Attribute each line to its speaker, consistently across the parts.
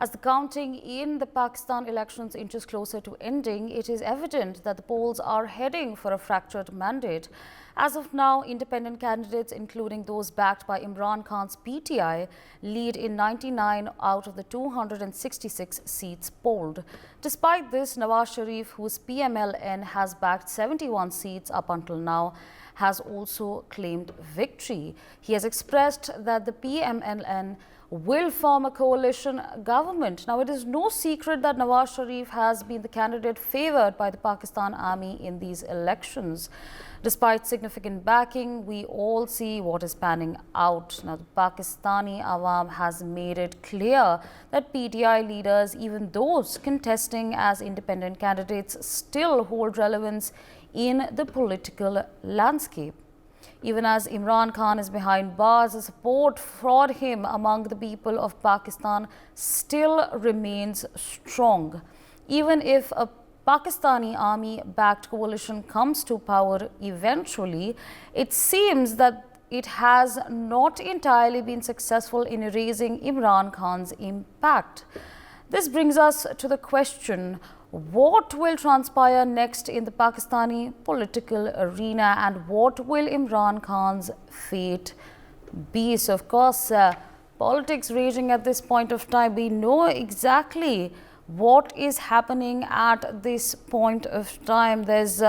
Speaker 1: As the counting in the Pakistan elections inches closer to ending, it is evident that the polls are heading for a fractured mandate. As of now, independent candidates, including those backed by Imran Khan's PTI, lead in 99 out of the 266 seats polled. Despite this, Nawaz Sharif, whose PMLN has backed 71 seats up until now, has also claimed victory. He has expressed that the PMLN will form a coalition government. Now, it is no secret that Nawaz Sharif has been the candidate favoured by the Pakistan Army in these elections. Despite significant backing, we all see what is panning out. Now, the Pakistani Awam has made it clear that PTI leaders, even those contesting as independent candidates, still hold relevance in the political landscape. Even as Imran Khan is behind bars, the support for him among the people of Pakistan still remains strong. Even if a Pakistani army-backed coalition comes to power eventually, it seems that it has not entirely been successful in erasing Imran Khan's impact. This brings us to the question: what will transpire next in the Pakistani political arena, and what will Imran Khan's fate be? So, of course, politics raging at this point of time. We know exactly what is happening at this point of time. There's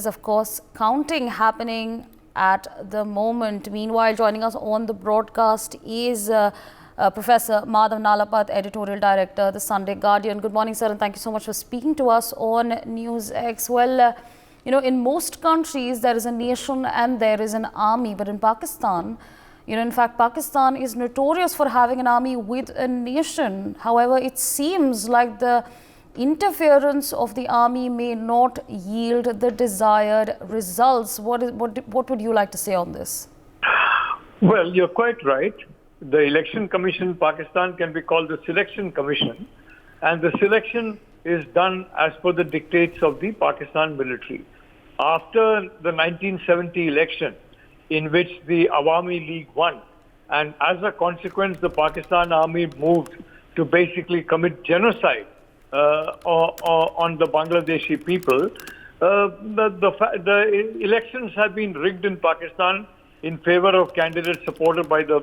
Speaker 1: of course counting happening at the moment. Meanwhile, joining us on the broadcast is Professor Madhav Nalapat, Editorial Director, The Sunday Guardian. Good morning, sir, and thank you so much for speaking to us on NewsX. Well, in most countries there is a nation and there is an army, but in Pakistan, in fact, Pakistan is notorious for having an army with a nation. However, it seems like the interference of the army may not yield the desired results. What would you like to say on this?
Speaker 2: Well, you're quite right. The Election Commission in Pakistan can be called the Selection Commission, and the selection is done as per the dictates of the Pakistan military. After the 1970 election, in which the Awami League won, and as a consequence, the Pakistan Army moved to basically commit genocide on the Bangladeshi people. The elections have been rigged in Pakistan in favor of candidates supported by the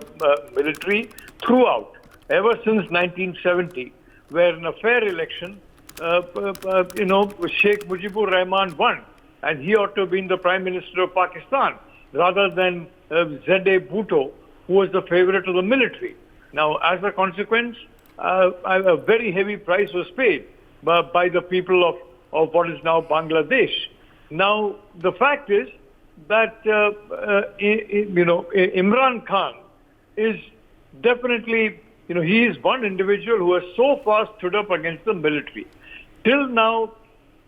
Speaker 2: military throughout, ever since 1970, where in a fair election, Sheikh Mujibur Rahman won, and he ought to have been the Prime Minister of Pakistan, rather than Z.A. Bhutto, who was the favorite of the military. Now, as a consequence, a very heavy price was paid by the people of what is now Bangladesh. Now, the fact is that, Imran Khan is definitely, he is one individual who has so far stood up against the military. Till now,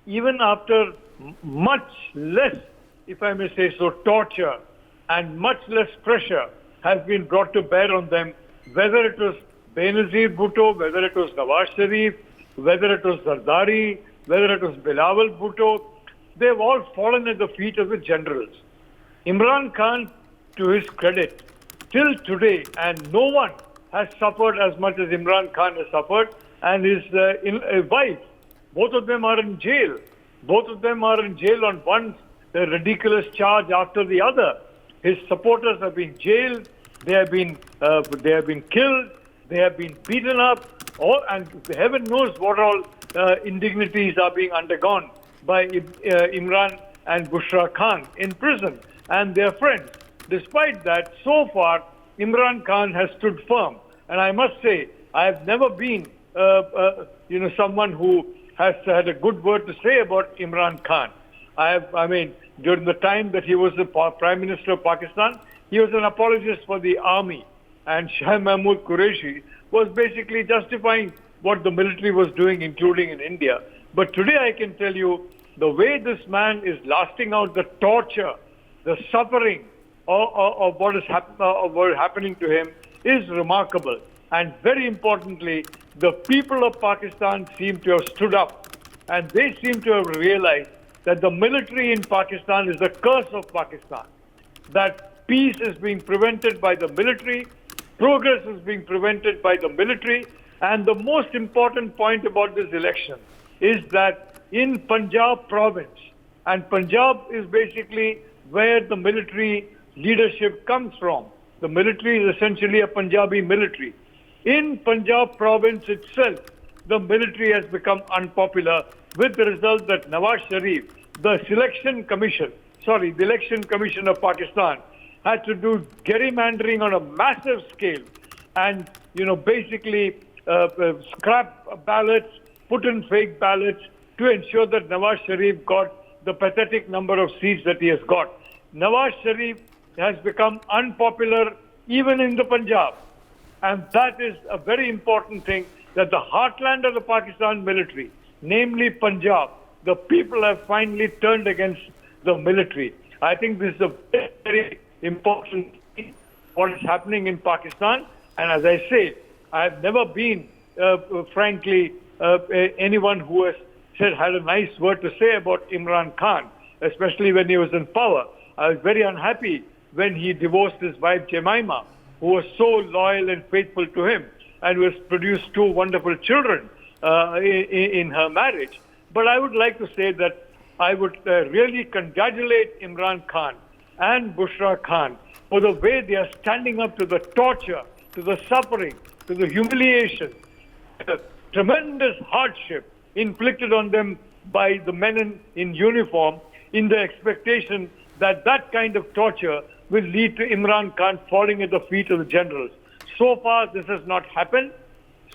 Speaker 2: even after much less, if I may say so, torture and much less pressure has been brought to bear on them, whether it was Benazir Bhutto, whether it was Nawaz Sharif, whether it was Zardari, whether it was Bilawal Bhutto, they've all fallen at the feet of the generals. Imran Khan, to his credit, till today, and no one has suffered as much as Imran Khan has suffered, and his wife, both of them are in jail. Both of them are in jail on one ridiculous charge after the other. His supporters have been jailed, they have been killed, they have been beaten up, and heaven knows what all indignities are being undergone by Imran and Bushra Khan in prison and their friends. Despite that, so far, Imran Khan has stood firm. And I must say, I have never been someone who has had a good word to say about Imran Khan. During the time that he was the Prime Minister of Pakistan, he was an apologist for the army. And Shah Mahmood Qureshi was basically justifying what the military was doing, including in India. But today I can tell you, the way this man is lasting out the torture, the suffering of what is happening to him is remarkable. And very importantly, the people of Pakistan seem to have stood up, and they seem to have realized that the military in Pakistan is the curse of Pakistan, that peace is being prevented by the military, progress is being prevented by the military, And the most important point about this election is that in Punjab province, and Punjab is basically where the military leadership comes from. The military is essentially a Punjabi military. In Punjab province itself, the military has become unpopular, with the result that Nawaz Sharif, the the election commission of Pakistan, had to do gerrymandering on a massive scale and, basically scrap ballots, put in fake ballots to ensure that Nawaz Sharif got the pathetic number of seats that he has got. Nawaz Sharif has become unpopular even in the Punjab. And that is a very important thing, that the heartland of the Pakistan military, namely Punjab, the people have finally turned against the military. I think this is a very, very important thing, what is happening in Pakistan. And as I say, I have never been, frankly, anyone who has had a nice word to say about Imran Khan, especially when he was in power. I was very unhappy when he divorced his wife Jemima, who was so loyal and faithful to him, and who has produced two wonderful children in her marriage. But I would like to say that I would really congratulate Imran Khan and Bushra Khan for the way they are standing up to the torture, to the suffering, to the humiliation, the tremendous hardship inflicted on them by the men in uniform, in the expectation that that kind of torture will lead to Imran Khan falling at the feet of the generals. So far, this has not happened.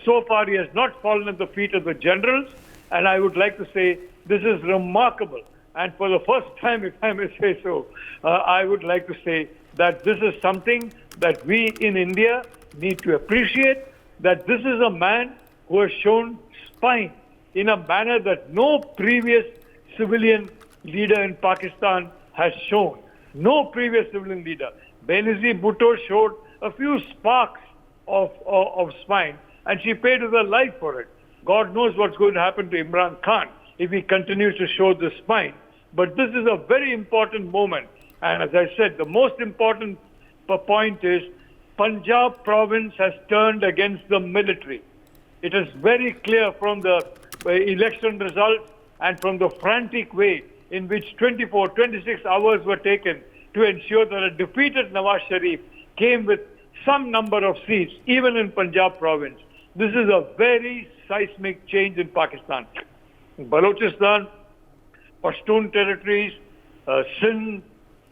Speaker 2: So far, he has not fallen at the feet of the generals. And I would like to say this is remarkable. And for the first time, if I may say so, I would like to say that this is something that we in India need to appreciate, that this is a man who has shown spine in a manner that no previous civilian leader in Pakistan has shown. No previous civilian leader. Benazir Bhutto showed a few sparks of spine, and she paid with her life for it. God knows what's going to happen to Imran Khan if he continues to show this spine. But this is a very important moment. And as I said, the most important point is Punjab province has turned against the military. It is very clear from the election results and from the frantic way in which 26 hours were taken to ensure that a defeated Nawaz Sharif came with some number of seats, even in Punjab province. This is a very seismic change in Pakistan. Balochistan, Pashtun territories, Sindh,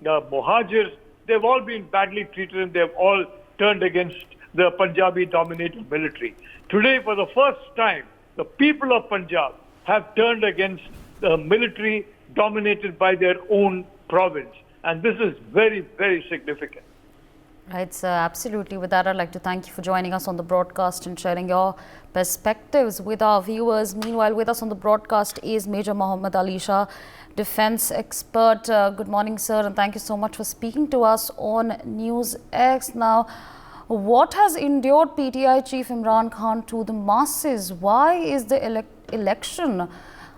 Speaker 2: Muhajirs, they've all been badly treated and they've all turned against the Punjabi-dominated military. Today, for the first time, the people of Punjab have turned against the military dominated by their own province. And this is very, very significant.
Speaker 1: Right, sir, absolutely. With that, I'd like to thank you for joining us on the broadcast and sharing your perspectives with our viewers. Meanwhile, with us on the broadcast is Major Mohammad Ali Shah, defense expert. Good morning, sir, and thank you so much for speaking to us on NewsX. Now, what has endured PTI Chief Imran Khan to the masses? Why is the election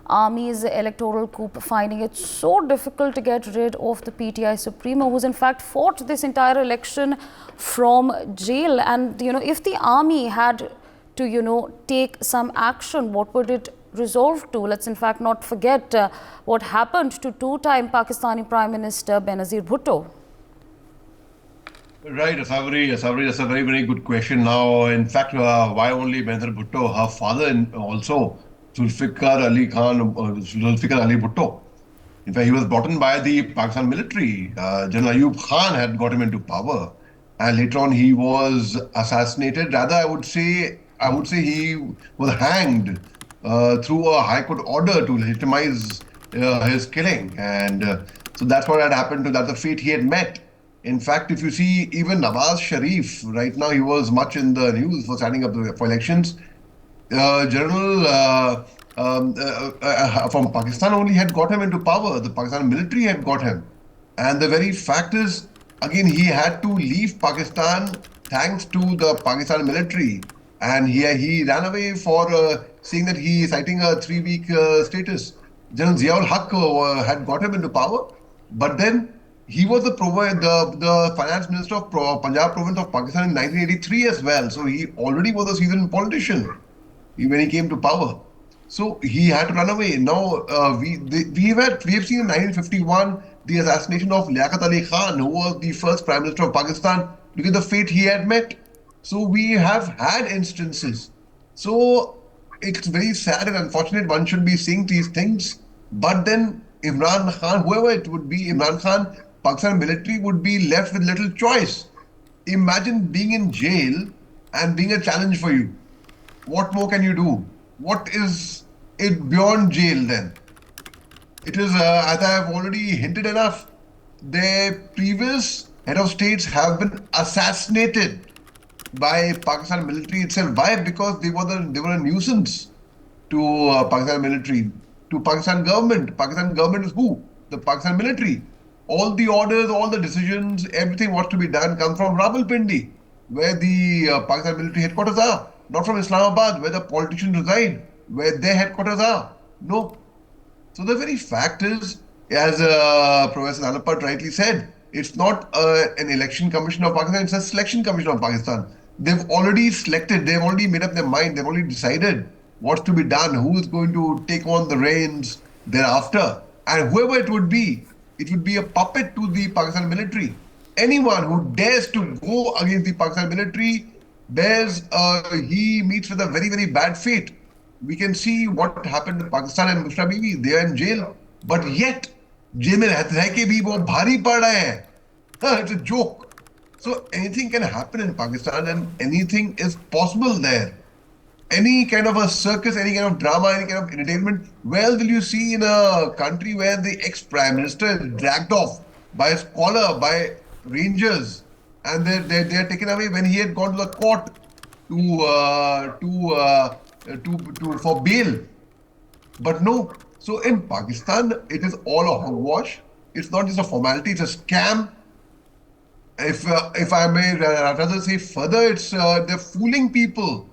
Speaker 1: Army's electoral coup finding it so difficult to get rid of the PTI Supremo, who's in fact fought this entire election from jail? And, if the army had to, take some action, what would it resolve to? Let's in fact not forget what happened to two-time Pakistani Prime Minister Benazir Bhutto.
Speaker 3: Right, Asawari, that's a very, very good question. Now, in fact, why only Benazir Bhutto? Her father also, Zulfikar Ali Bhutto. In fact, he was brought in by the Pakistan military. General Ayub Khan had got him into power, and later on he was assassinated. Rather, I would say he was hanged through a High Court order to legitimize his killing, and so that's what had happened to that. The fate he had met. In fact, if you see, even Nawaz Sharif, right now he was much in the news for standing up for elections. General from Pakistan only had got him into power. The Pakistan military had got him. And the very fact is, again, he had to leave Pakistan thanks to the Pakistan military. And he ran away for saying that he is citing a 3-week status. General Ziaul Haq had got him into power. But then he was the finance minister of Punjab province of Pakistan in 1983 as well. So he already was a seasoned politician. when he came to power. So he had to run away. Now we have seen in 1951 the assassination of Liaquat Ali Khan, who was the first Prime Minister of Pakistan. Look at the fate he had met. So we have had instances. So it's very sad and unfortunate one should be seeing these things. But then Imran Khan, whoever it would be, Imran Khan, Pakistan military would be left with little choice. Imagine being in jail and being a challenge for you. What more can you do? What is it beyond jail then? It is, as I have already hinted enough, their previous head of states have been assassinated by Pakistan military itself. Why? Because they were a nuisance to Pakistan military, to Pakistan government. Pakistan government is who? The Pakistan military. All the orders, all the decisions, everything what to be done comes from Rawalpindi, where the Pakistan military headquarters are. Not from Islamabad, where the politicians reside, where their headquarters are. No. So the very fact is, as Professor Nalapat rightly said, it's not an election commission of Pakistan, it's a selection commission of Pakistan. They've already selected, they've already made up their mind, they've already decided what's to be done, who is going to take on the reins thereafter. And whoever it would be a puppet to the Pakistan military. Anyone who dares to go against the Pakistan military, he meets with a very, very bad fate. We can see what happened to Pakistan and Mushra Bibi. They are in jail. But yet, jail mein reh ke bhi wo bhari pad rahe hain. It's a joke. So anything can happen in Pakistan and anything is possible there. Any kind of a circus, any kind of drama, any kind of entertainment, well, will you see in a country where the ex-prime minister is dragged off by his collar, by rangers, and they're taken away when he had gone to the court for bail. But no. So in Pakistan, it is all a hogwash. It's not just a formality; it's a scam. If I may rather say further, it's they're fooling people.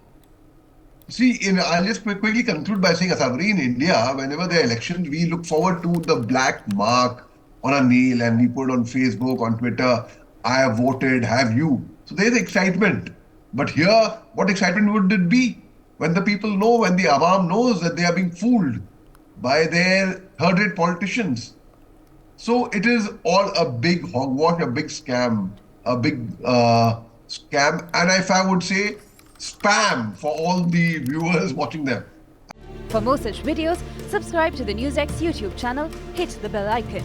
Speaker 3: See, I'll just quickly conclude by saying, Asabri, in India, whenever there are elections, we look forward to the black mark on a nail and we put it on Facebook, on Twitter, I have voted, have you? So there's excitement. But here, what excitement would it be when the people know, when the Awam knows that they are being fooled by their third-rate politicians? So it is all a big hogwash, a big scam, and if I would say, spam for all the viewers watching them.
Speaker 4: For more such videos, subscribe to the NewsX YouTube channel, hit the bell icon.